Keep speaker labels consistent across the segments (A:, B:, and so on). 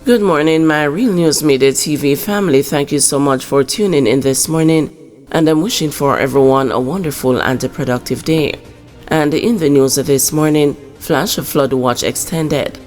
A: Good morning, my Real News Midday TV family. Thank you so much for tuning in this morning, and I'm wishing for everyone a wonderful and a productive day. And in the news this morning, flash flood watch extended.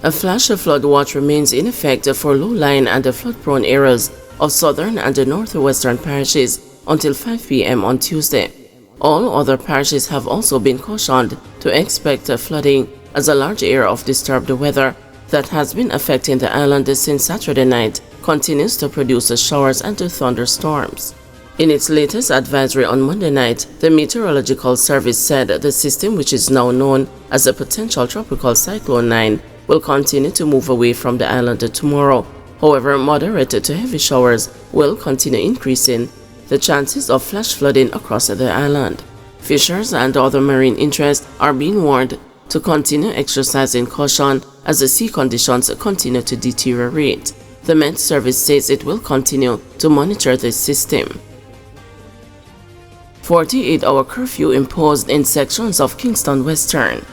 A: A flash flood watch remains in effect for low-lying and flood-prone areas of southern and northwestern parishes until 5 p.m. on Tuesday. All other parishes have also been cautioned to expect flooding, as a large area of disturbed weather that has been affecting the island since Saturday night continues to produce showers and thunderstorms. In its latest advisory on Monday night, the Meteorological Service said the system, which is now known as a potential tropical cyclone 9, will continue to move away from the island tomorrow. However, moderate to heavy showers will continue increasing the chances of flash flooding across the island. Fishers and other marine interests are being warned to continue exercising caution as the sea conditions continue to deteriorate. The Met Service says it will continue to monitor the system. 48-hour curfew imposed in sections of Kingston Western.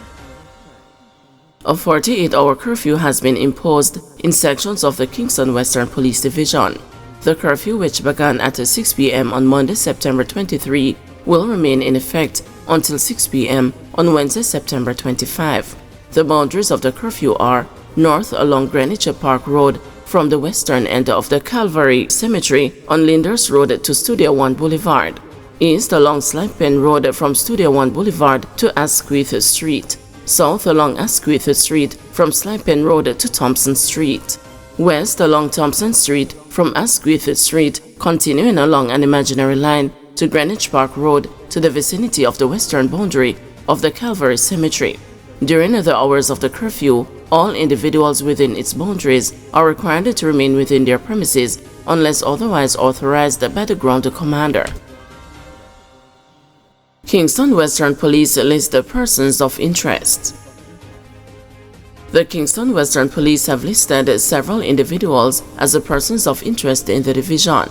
A: A 48-hour curfew has been imposed in sections of the Kingston Western Police Division. The curfew, which began at 6 p.m. on Monday, September 23, will remain in effect until 6 p.m. on Wednesday, September 25. The boundaries of the curfew are north along Greenwich Park Road from the western end of the Calvary Cemetery on Linders Road to Studio One Boulevard, east along Slipen Road from Studio One Boulevard to Asquith Street, south along Asquith Street from Slipen Road to Thompson Street, west along Thompson Street from Asquith Street, continuing along an imaginary line to Greenwich Park Road to the vicinity of the western boundary of the Calvary Cemetery. During the hours of the curfew, all individuals within its boundaries are required to remain within their premises unless otherwise authorized by the ground commander. Kingston Western Police list the persons of interest. The Kingston Western Police have listed several individuals as persons of interest in the division.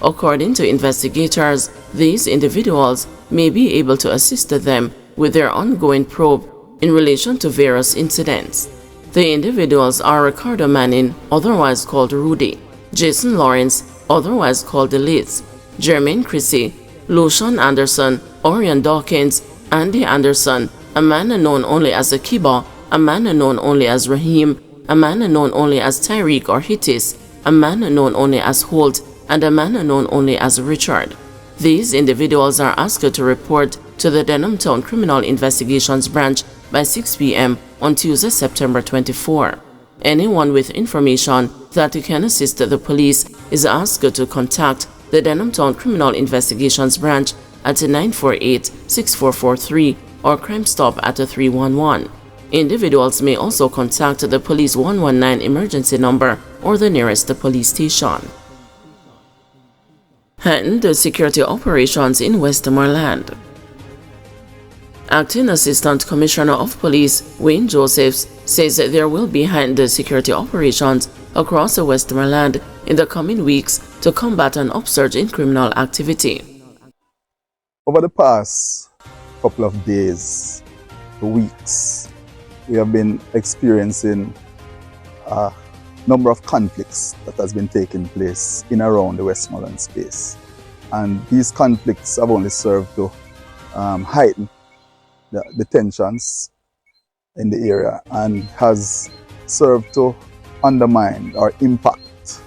A: According to investigators, these individuals may be able to assist them with their ongoing probe in relation to various incidents. The individuals are Ricardo Manning, otherwise called Rudy, Jason Lawrence, otherwise called Liz, Jermaine Chrissy, Lucian Anderson, Orion Dawkins, Andy Anderson, a man known only as Akiba, a man known only as Raheem, a man known only as Tyreek or Hittis, a man known only as Holt, and a man known only as Richard. These individuals are asked to report to the Denham Town Criminal Investigations Branch by 6 p.m. on Tuesday, September 24. Anyone with information that can assist the police is asked to contact the Denham Town Criminal Investigations Branch at 948-6443 or Crime Stop at 311. Individuals may also contact the Police 119 emergency number or the nearest police station. Heightened security operations in Westmoreland. Acting Assistant Commissioner of Police Wayne Josephs says that there will be heightened security operations across Westmoreland in the coming weeks to combat an upsurge in criminal activity.
B: Over the past couple of days to weeks, we have been experiencing a number of conflicts that has been taking place in and around the Westmoreland space. And these conflicts have only served to heighten the tensions in the area and has served to undermine or impact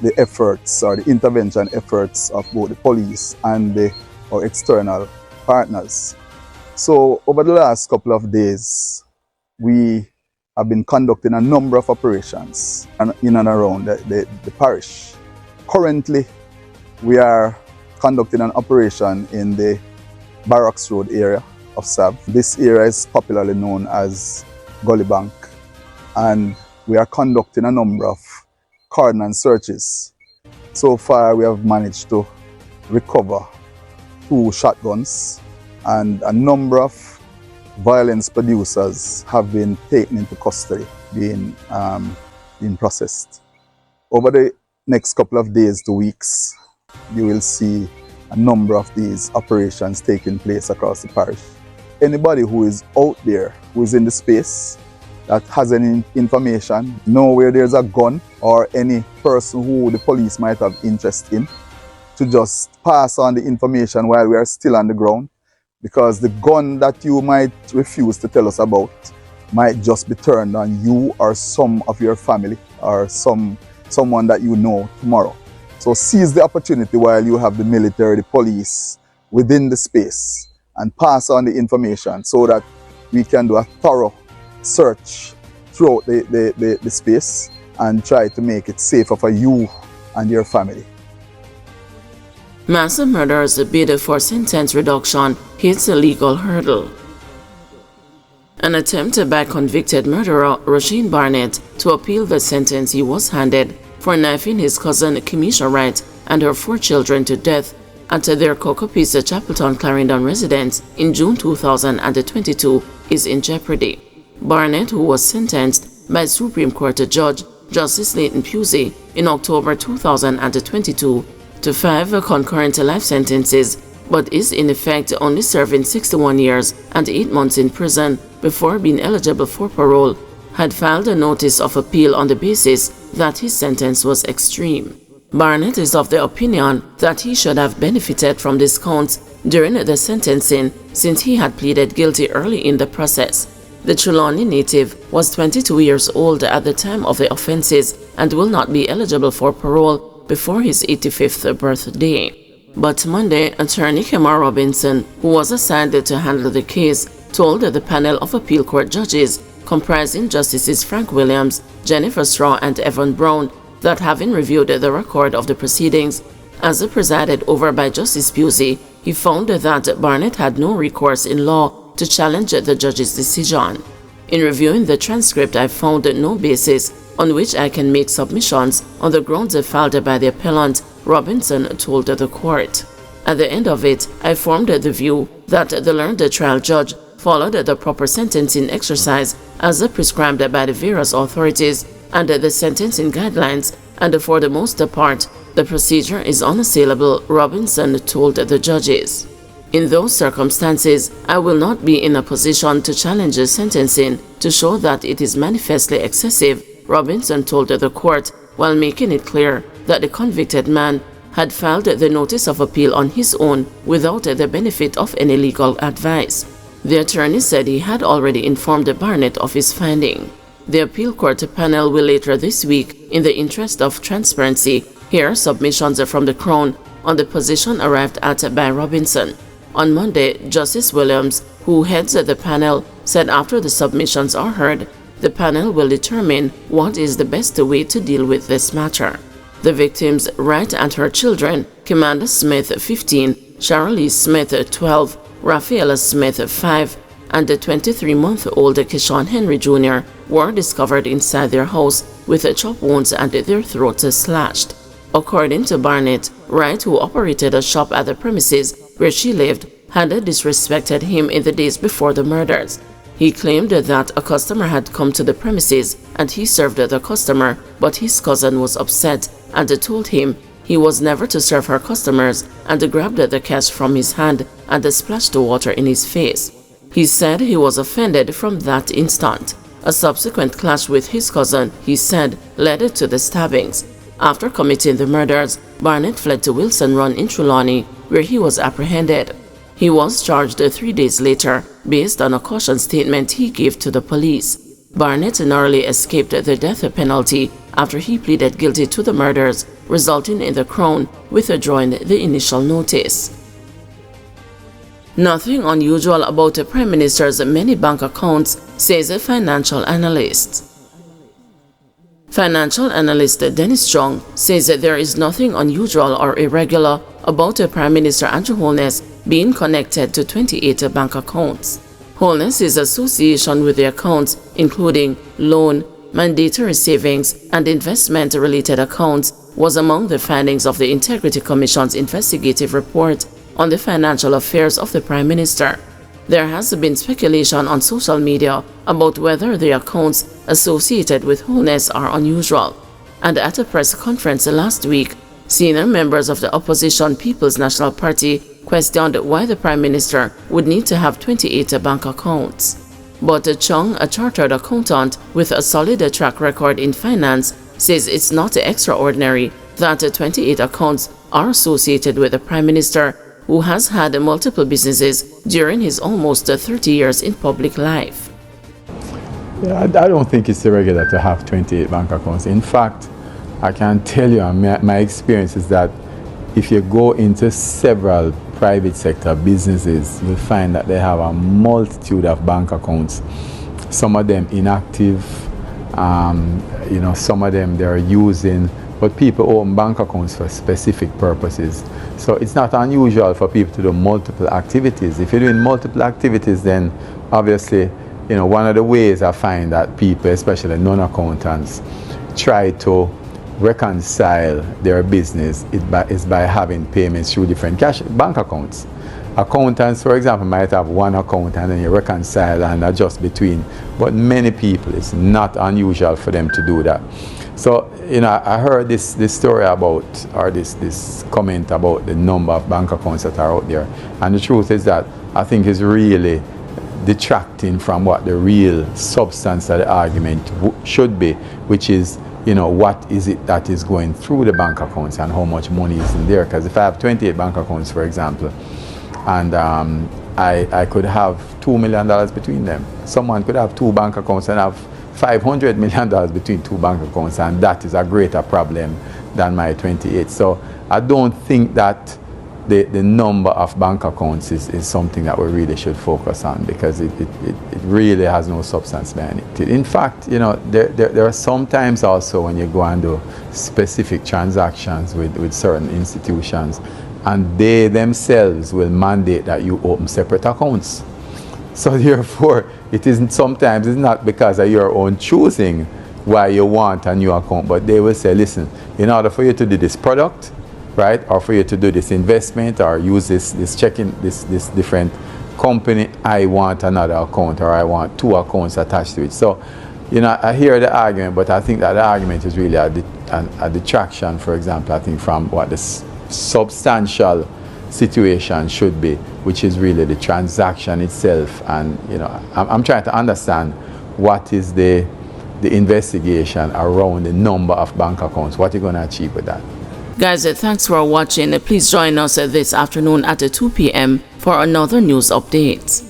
B: the efforts or the intervention efforts of both the police and our external partners. So over the last couple of days, we have been conducting a number of operations in and around the parish. Currently, we are conducting an operation in the Barracks Road area of Sab. This area is popularly known as Gully Bank, and we are conducting a number of cordon searches. So far, we have managed to recover 2 shotguns, and a number of violence producers have been taken into custody, being processed. Over the next couple of days to weeks, you will see a number of these operations taking place across the parish. Anybody who is out there, who is in the space, that has any information, know where there's a gun or any person who the police might have interest in, to just pass on the information while we are still on the ground, because the gun that you might refuse to tell us about might just be turned on you or some of your family or someone that you know tomorrow. So seize the opportunity while you have the military, the police within the space, and pass on the information so that we can do a thorough search throughout the space and try to make it safer for you and your family.
A: Mass murderers' bid for sentence reduction hits a legal hurdle. An attempt by convicted murderer Rasheen Barnett to appeal the sentence he was handed for knifing his cousin Kimisha Wright and her 4 children to death at their Cocopisa Chapelton Clarendon residence in June 2022 is in jeopardy. Barnett, who was sentenced by Supreme Court Judge Justice Leighton Pusey in October 2022 to 5 concurrent life sentences, but is in effect only serving 61 years and 8 months in prison before being eligible for parole, had filed a notice of appeal on the basis that his sentence was extreme. Barnett is of the opinion that he should have benefited from discounts during the sentencing since he had pleaded guilty early in the process. The Trelawney native was 22 years old at the time of the offenses and will not be eligible for parole before his 85th birthday. But Monday, attorney Kemar Robinson, who was assigned to handle the case, told the panel of appeal court judges comprising Justices Frank Williams, Jennifer Straw, and Evan Brown that having reviewed the record of the proceedings, as presided over by Justice Pusey, he found that Barnett had no recourse in law to challenge the judge's decision. In reviewing the transcript, I found no basis on which I can make submissions on the grounds filed by the appellant, Robinson told the court. At the end of it, I formed the view that the learned trial judge followed the proper sentencing exercise as prescribed by the various authorities and the sentencing guidelines, and for the most part, the procedure is unassailable, Robinson told the judges. In those circumstances, I will not be in a position to challenge the sentencing to show that it is manifestly excessive, Robinson told the court, while making it clear that the convicted man had filed the notice of appeal on his own without the benefit of any legal advice. The attorney said he had already informed Barnett of his finding. The appeal court panel will later this week, in the interest of transparency, hear submissions from the Crown on the position arrived at by Robinson. On Monday, Justice Williams, who heads the panel, said after the submissions are heard, the panel will determine what is the best way to deal with this matter. The victims, Wright and her children, Commander Smith, 15, Shirley Smith, 12, Rafaela Smith, 5, and the 23-month-old Keshawn Henry Jr. were discovered inside their house with chop wounds and their throats slashed. According to Barnett, Wright, who operated a shop at the premises where she lived, had disrespected him in the days before the murders. He claimed that a customer had come to the premises and he served the customer, but his cousin was upset and told him he was never to serve her customers, and grabbed the cash from his hand and splashed the water in his face. He said he was offended from that instant. A subsequent clash with his cousin, he said, led to the stabbings. After committing the murders, Barnett fled to Wilson Run in Trelawney, where he was apprehended. He was charged 3 days later based on a caution statement he gave to the police. Barnett narrowly escaped the death penalty after he pleaded guilty to the murders, resulting in the Crown withdrawing the initial notice. Nothing unusual about the Prime Minister's many bank accounts, says a financial analyst. Financial analyst Dennis Strong says that there is nothing unusual or irregular about Prime Minister Andrew Holness being connected to 28 bank accounts. Holness's association with the accounts, including loan, mandatory savings, and investment-related accounts, was among the findings of the Integrity Commission's investigative report on the financial affairs of the Prime Minister. There has been speculation on social media about whether the accounts associated with Holness are unusual. And at a press conference last week, senior members of the opposition People's National Party questioned why the Prime Minister would need to have 28 bank accounts. But Chung, a chartered accountant with a solid track record in finance, says it's not extraordinary that 28 accounts are associated with the Prime Minister, who has had multiple businesses during his almost 30 years in public life.
C: Yeah, I don't think it's irregular to have 28 bank accounts. In fact, I can tell you, my experience is that if you go into several private sector businesses, you'll find that they have a multitude of bank accounts. Some of them inactive, some of them they're using, but people own bank accounts for specific purposes. So it's not unusual for people to do multiple activities. If you're doing multiple activities, then obviously, one of the ways I find that people, especially non-accountants, try to reconcile their business is by having payments through different bank accounts. Accountants, for example, might have one account and then you reconcile and adjust between, but many people, it's not unusual for them to do that. So, I heard this story about, or this comment about the number of bank accounts that are out there, and the truth is that I think it's really detracting from what the real substance of the argument should be, which is, what is it that is going through the bank accounts and how much money is in there. Because if I have 28 bank accounts, for example, and I could have $2 million between them. Someone could have two bank accounts and have $500 million between two bank accounts, and that is a greater problem than my 28. So I don't think that the number of bank accounts is something that we really should focus on, because it really has no substance behind it. In fact, there are sometimes also when you go and do specific transactions with certain institutions, and they themselves will mandate that you open separate accounts. So therefore, sometimes it's not because of your own choosing why you want a new account, but they will say, listen, in order for you to do this product, right, or for you to do this investment or use this checking, this different company, I want another account, or I want two accounts attached to it. So, I hear the argument, but I think that the argument is really a detraction, for example, I think from what the substantial situation should be, which is really the transaction itself. And, I'm trying to understand what is the investigation around the number of bank accounts. What are you going to achieve with that?
A: Guys, thanks for watching. Please join us this afternoon at 2 p.m. for another news update.